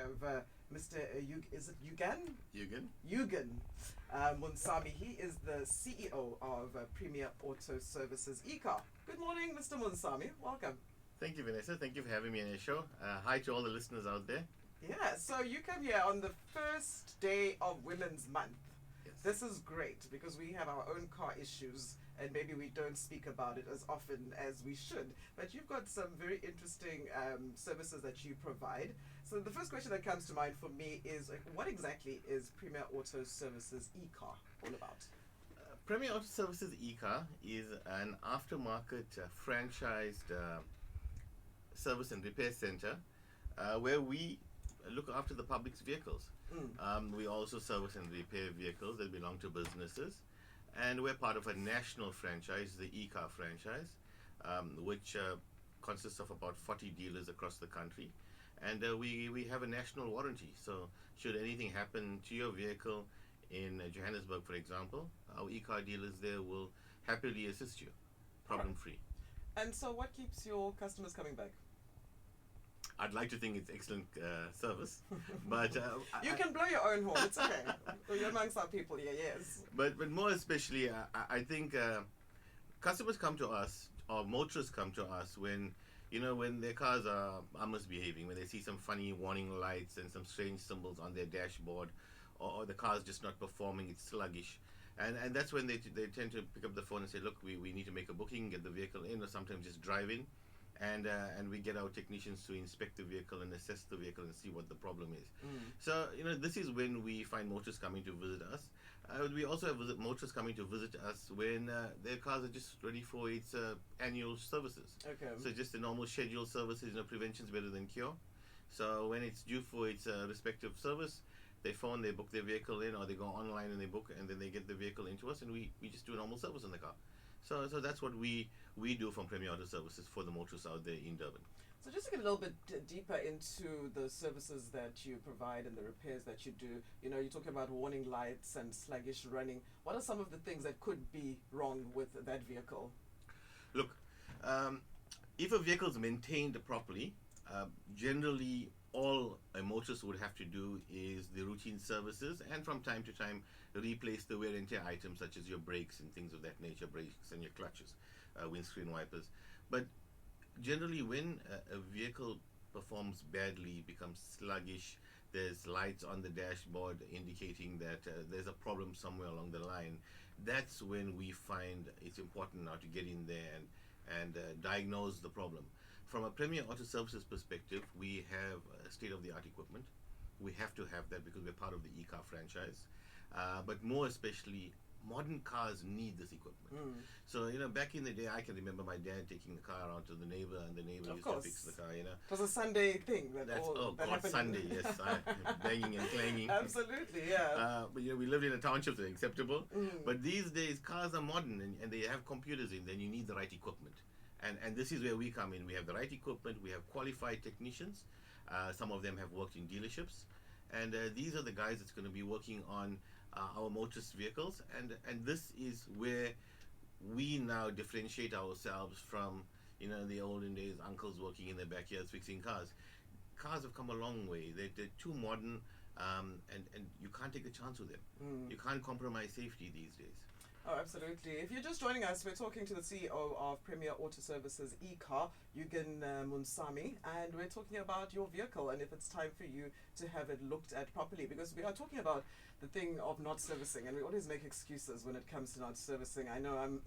have Mr. Is it Yugan? Yugan. Yugan Munsamy. He is the CEO of Premier Auto Services eCar. Good morning, Mr. Munsamy. Welcome. Thank you, Vanessa. Thank you for having me on your show. Hi to all the listeners out there. Yeah, so you come here on the first day of Women's Month. Yes. This is great because we have our own car issues and maybe we don't speak about it as often as we should. But you've got some very interesting services that you provide. So the first question that comes to mind for me is what exactly is Premier Auto Services eCar all about? Premier Auto Services eCar is an aftermarket franchised service and repair center where we look after the public's vehicles. We also service and repair vehicles that belong to businesses, and we're part of a national franchise, the eCar franchise, which consists of about 40 dealers across the country, and we have a national warranty. So should anything happen to your vehicle in Johannesburg, for example, our eCar dealers there will happily assist you, problem free. And so what keeps your customers coming back? I'd like to think it's excellent service, but you can blow your own horn. It's okay. You're amongst our people here, yes. But more especially, I think customers come to us, or motorists come to us when their cars are misbehaving, when they see some funny warning lights and some strange symbols on their dashboard, or the car's just not performing, it's sluggish. And that's when they tend to pick up the phone and say, look, we need to make a booking, get the vehicle in, or sometimes just drive in. And we get our technicians to inspect the vehicle and assess the vehicle and see what the problem is. So this is when we find motorists coming to visit us. We also have motorists coming to visit us when their cars are just ready for its annual services. Okay. So just the normal scheduled services. Prevention is better than cure. So when it's due for its respective service, they phone, they book their vehicle in, or they go online and they book, and then they get the vehicle into us, and we just do a normal service on the car. So that's what we do from Premier Auto Services for the motorists out there in Durban. So just to get a little bit deeper into the services that you provide and the repairs that you do, you're talking about warning lights and sluggish running. What are some of the things that could be wrong with that vehicle? Look, if a vehicle is maintained properly, generally all a motorist would have to do is the routine services, and from time to time replace the wear and tear items such as your brakes and things of that nature, brakes and your clutches, windscreen wipers. But generally when a vehicle performs badly, becomes sluggish, there's lights on the dashboard indicating that there's a problem somewhere along the line, that's when we find it's important now to get in there and diagnose the problem. From a Premier Auto Services perspective, we have state-of-the-art equipment. We have to have that because we're part of the eCar franchise. But more especially, modern cars need this equipment. So, back in the day, I can remember my dad taking the car around to the neighbor, and the neighbor used to fix the car, It was a Sunday thing. That happened. Sunday, yes. Banging and clanging. Absolutely, yeah. But, we lived in a township, so acceptable. But these days, cars are modern, and they have computers in, then you need the right equipment. And this is where we come in. We have the right equipment, we have qualified technicians. Some of them have worked in dealerships. And these are the guys that's going to be working on our motorist vehicles. And this is where we now differentiate ourselves from, the olden days, uncles working in their backyards fixing cars. Cars have come a long way. They're too modern, and you can't take a chance with them. You can't compromise safety these days. Oh, absolutely. If you're just joining us, we're talking to the CEO of Premier Auto Services eCar, Yugan Munsamy, and we're talking about your vehicle and if it's time for you to have it looked at properly, because we are talking about the thing of not servicing, and we always make excuses when it comes to not servicing. I know I'm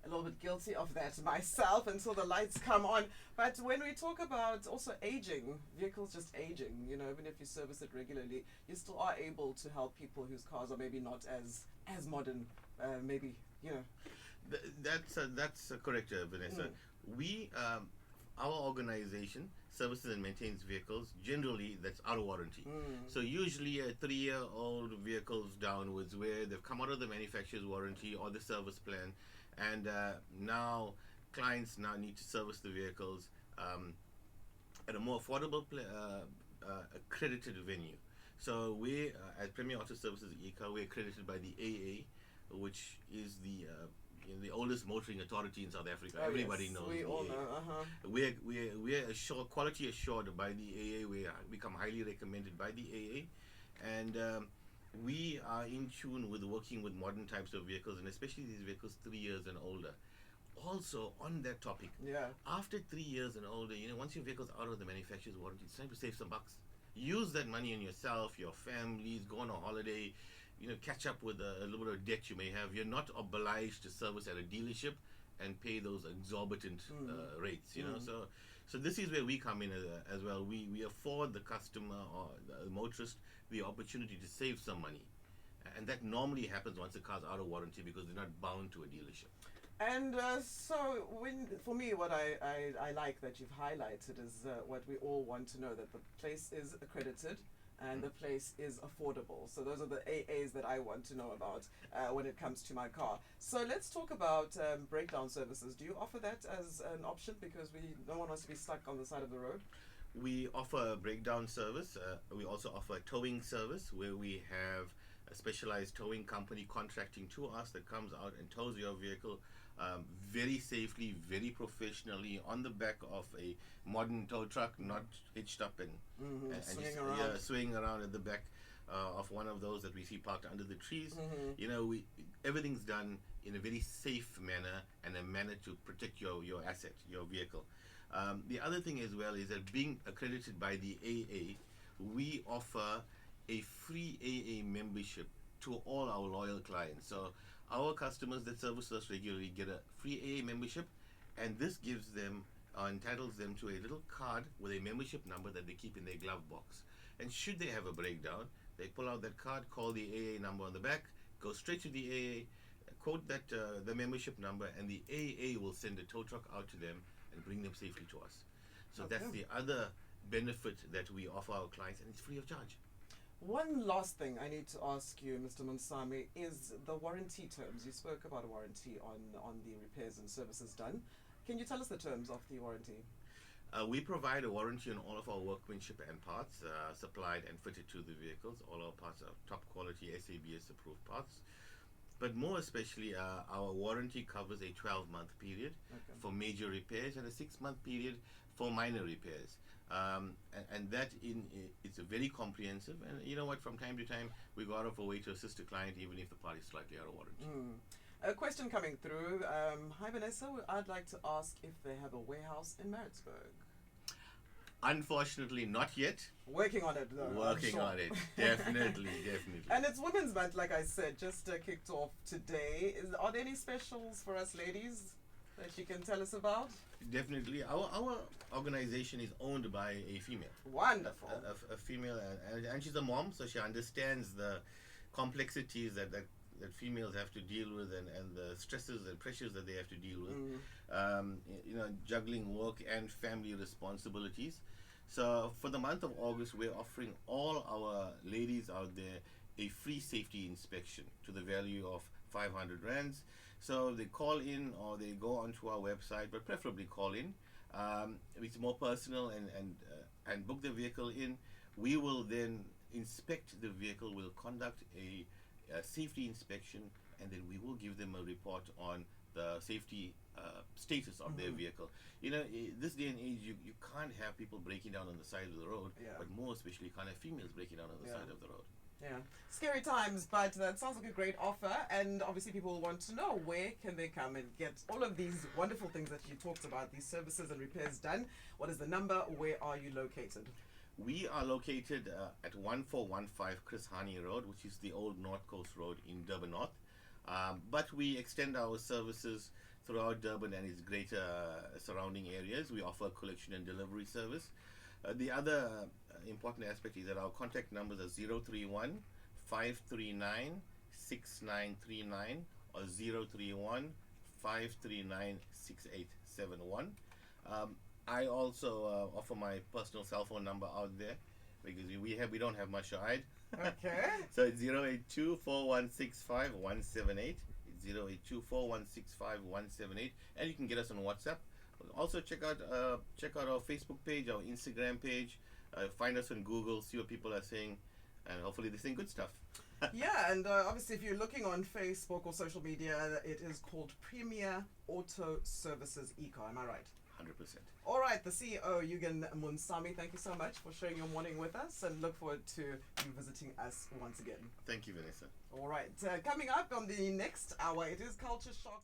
a little bit guilty of that myself until the lights come on. But when we talk about also aging, vehicles just aging, even if you service it regularly, you still are able to help people whose cars are maybe not as modern. That's correct, Vanessa. We, our organization services and maintains vehicles. Generally, that's our warranty. So usually, 3-year-old vehicles downwards, where they've come out of the manufacturer's warranty or the service plan, and now clients now need to service the vehicles at a more affordable, accredited venue. So we, at Premier Auto Services eCar, we're accredited by the AA, which is the the oldest motoring authority in South Africa. Oh, Everybody yes, knows we the all AA. know. We're assured, quality assured by the AA. We become highly recommended by the AA, and we are in tune with working with modern types of vehicles, and especially these vehicles 3 years and older. Also, on that topic, Yeah. after 3 years and older, once your vehicle's out of the manufacturer's warranty, it's time to save some bucks. Use that money on yourself, your families, go on a holiday, catch up with a little bit of debt you may have. You're not obliged to service at a dealership and pay those exorbitant rates, So this is where we come in as well. We afford the customer or the motorist the opportunity to save some money. And that normally happens once the car's out of warranty because they're not bound to a dealership. And so, for me, what I like that you've highlighted is what we all want to know, that the place is accredited and the place is affordable. So those are the AAs that I want to know about when it comes to my car. So let's talk about breakdown services. Do you offer that as an option? Because no one wants to be stuck on the side of the road. We offer a breakdown service. We also offer a towing service where we have a specialized towing company contracting to us that comes out and tows your vehicle very safely, very professionally on the back of a modern tow truck, not hitched up and Swinging around. swinging around at the back of one of those that we see parked under the trees. Everything's done in a very safe manner and a manner to protect your asset, your vehicle. The other thing as well is that being accredited by the AA, we offer a free AA membership to all our loyal clients. So our customers that service us regularly get a free AA membership, and this entitles them to a little card with a membership number that they keep in their glove box. And should they have a breakdown, they pull out that card, call the AA number on the back, go straight to the AA, quote that the membership number, and the AA will send a tow truck out to them and bring them safely to us. So that's the other benefit that we offer our clients, and it's free of charge. One last thing I need to ask you, Mr. Munsamy, is the warranty terms. You spoke about a warranty on the repairs and services done. Can you tell us the terms of the warranty? We provide a warranty on all of our workmanship and parts supplied and fitted to the vehicles. All our parts are top quality SABS approved parts. But more especially, our warranty covers a 12-month period for major repairs and a 6-month period for minor repairs. And that it's a very comprehensive, and you know what, from time to time we go out of our way to assist a client even if the part is slightly out of warranty. A question coming through. Hi Vanessa, I'd like to ask if they have a warehouse in Maritzburg. Unfortunately not yet. Working on it though. Working on it. Definitely. And it's Women's Month, like I said, just kicked off today. Are there any specials for us ladies that you can tell us about? Definitely. Our organization is owned by a female. Wonderful. A female, and she's a mom, so she understands the complexities that females have to deal with, and the stresses and pressures that they have to deal with. Juggling work and family responsibilities. So for the month of August, we're offering all our ladies out there a free safety inspection to the value of 500 rands. So they call in or they go onto our website, but preferably call in. It's more personal, and book the vehicle in. We will then inspect the vehicle. We'll conduct a safety inspection, and then we will give them a report on the safety status of their vehicle. This day and age, you can't have people breaking down on the side of the road, but more especially, you can't have females breaking down on the side of the road. Yeah, scary times, but that sounds like a great offer, and obviously people will want to know where can they come and get all of these wonderful things that you talked about, these services and repairs done. What is the number? Where are you located? We are located at 1415 Chris Hani Road, which is the old North Coast Road in Durban North. But we extend our services throughout Durban and its greater surrounding areas. We offer a collection and delivery service. The other important aspect is that our contact numbers are 031 539 6939 or 031 539 6871. I also offer my personal cell phone number out there because we don't have much to hide. Okay. So it's 082 4165 178. It's 082 4165 178, and you can get us on WhatsApp. Also check out our Facebook page, our Instagram page. Find us on Google, see what people are saying, and hopefully they're saying good stuff. Yeah, and obviously, if you're looking on Facebook or social media, it is called Premier Auto Services eCar. Am I right? 100%. All right, the CEO, Yugan Munsamy, thank you so much for sharing your morning with us, and look forward to you visiting us once again. Thank you, Vanessa. All right, coming up on the next hour, it is Culture Shock.